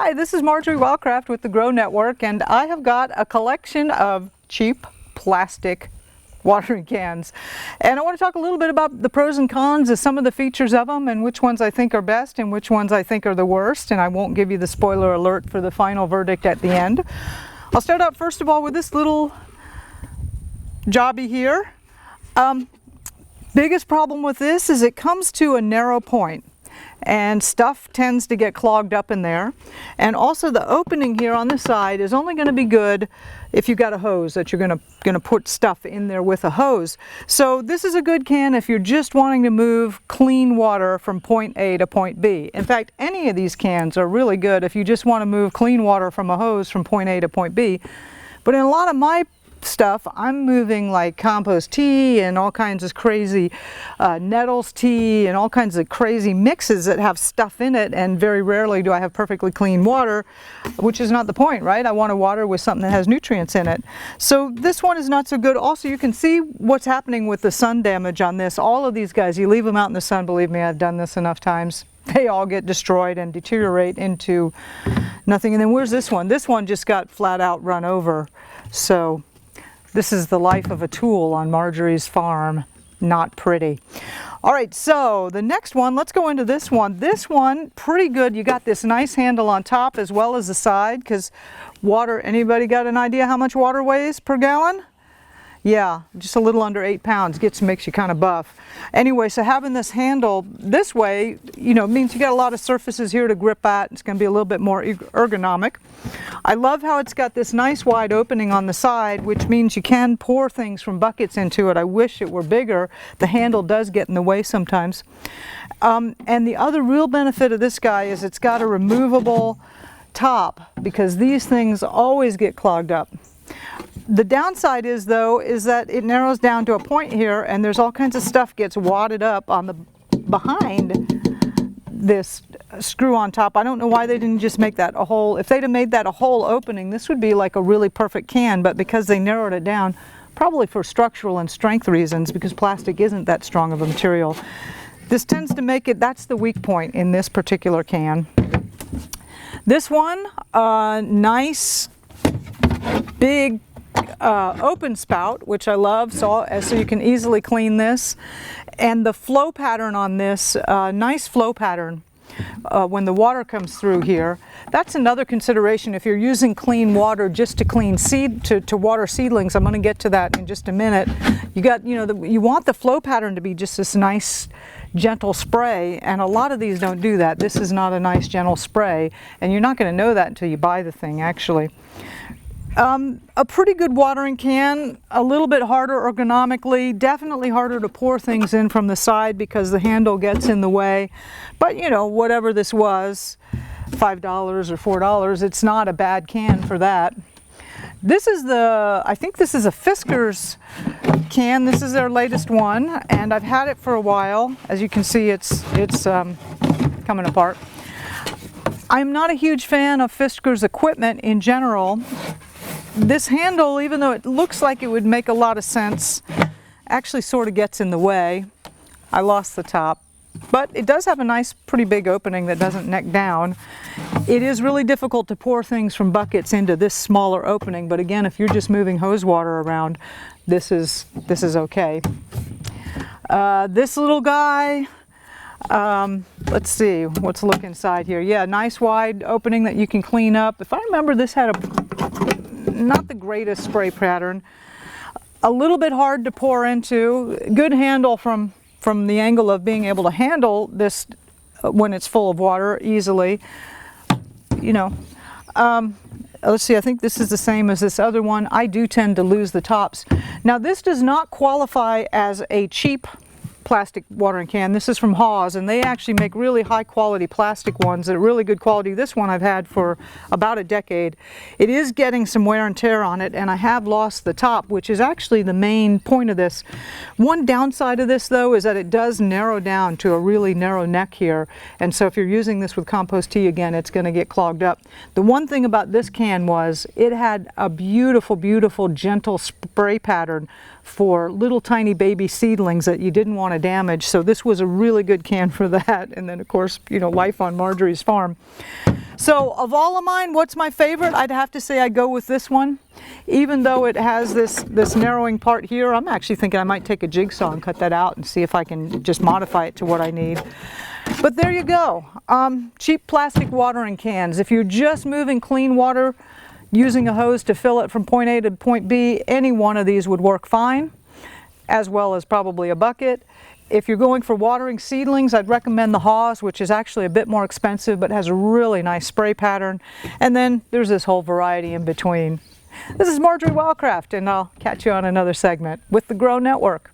Hi, this is Marjory Wildcraft with the Grow Network, and I have got a collection of cheap plastic watering cans. And I want to talk a little bit about the pros and cons of some of the features of them and which ones I think are best and which ones I think are the worst. And I won't give you the spoiler alert for the final verdict at the end. I'll start out first of all with this little jobby here. Biggest problem with this is it comes to a narrow point and stuff tends to get clogged up in there. And also the opening here on the side is only going to be good if you've got a hose that you're going to put stuff in there with a hose. So this is a good can if you're just wanting to move clean water from point A to point B. In fact, any of these cans are really good if you just want to move clean water from a hose from point A to point B. But in a lot of my stuff, I'm moving like compost tea and all kinds of crazy nettles tea and all kinds of crazy mixes that have stuff in it, and very rarely do I have perfectly clean water, which is not the point, right? I want to water with something that has nutrients in it. So this one is not so good. Also, you can see what's happening with the sun damage on this. All of these guys, you leave them out in the sun, believe me, I've done this enough times. They all get destroyed and deteriorate into nothing. And then where's this one? This one just got flat out run over. So this is the life of a tool on Marjory's farm. Not pretty. All right, so the next one, let's go into this one. This one, pretty good. You got this nice handle on top as well as the side, because water, anybody got an idea how much water weighs per gallon? Yeah, just a little under 8 pounds. Makes you kind of buff. Anyway, so having this handle this way, you know, means you got a lot of surfaces here to grip at. It's going to be a little bit more ergonomic. I love how it's got this nice wide opening on the side, which means you can pour things from buckets into it. I wish it were bigger. The handle does get in the way sometimes. And the other real benefit of this guy is it's got a removable top, because these things always get clogged up. The downside is, though, is that it narrows down to a point here, and there's all kinds of stuff gets wadded up on the behind this screw on top. I don't know why they didn't just make that a hole. If they'd have made that a whole opening, this would be like a really perfect can, but because they narrowed it down, probably for structural and strength reasons, because plastic isn't that strong of a material, this tends to make it, that's the weak point in this particular can. This one, nice, big, open spout, which I love, so you can easily clean this. And the flow pattern on this, nice flow pattern when the water comes through here. That's another consideration if you're using clean water just to clean seed, to water seedlings. I'm going to get to that in just a minute. You got, you know, you want the flow pattern to be just this nice gentle spray, and a lot of these don't do that. This is not a nice gentle spray, and you're not going to know that until you buy the thing, actually. A pretty good watering can, a little bit harder ergonomically, definitely harder to pour things in from the side because the handle gets in the way. But you know, whatever this was, $5 or $4, it's not a bad can for that. This is I think this is a Fisker's can. This is their latest one, and I've had it for a while. As you can see, it's coming apart. I'm not a huge fan of Fisker's equipment in general. This handle, even though it looks like it would make a lot of sense, actually sort of gets in the way. I lost the top, but it does have a nice, pretty big opening that doesn't neck down. It is really difficult to pour things from buckets into this smaller opening, but again, if you're just moving hose water around, this is okay. This little guy, let's see, let's look inside here. Yeah, nice wide opening that you can clean up. If I remember, this had not the greatest spray pattern. A little bit hard to pour into. Good handle from the angle of being able to handle this when it's full of water easily. You know, let's see, I think this is the same as this other one. I do tend to lose the tops. Now, this does not qualify as a cheap plastic watering can. This is from Hawes, and they actually make really high quality plastic ones that are really good quality. This one I've had for about a decade. It is getting some wear and tear on it, and I have lost the top, which is actually the main point of this. One downside of this, though, is that it does narrow down to a really narrow neck here, and so if you're using this with compost tea, again, it's going to get clogged up. The one thing about this can was it had a beautiful, beautiful, gentle spray pattern for little tiny baby seedlings that you didn't want to damage. So this was a really good can for that. And then, of course, you know, life on Marjory's farm. So of all of mine, what's my favorite? I'd have to say I go with this one. Even though it has this narrowing part here, I'm actually thinking I might take a jigsaw and cut that out and see if I can just modify it to what I need. But there you go. Cheap plastic watering cans. If you're just moving clean water using a hose to fill it from point A to point B, any one of these would work fine, as well as probably a bucket. If you're going for watering seedlings, I'd recommend the Haws, which is actually a bit more expensive but has a really nice spray pattern. And then there's this whole variety in between. This is Marjory Wildcraft, and I'll catch you on another segment with the Grow Network.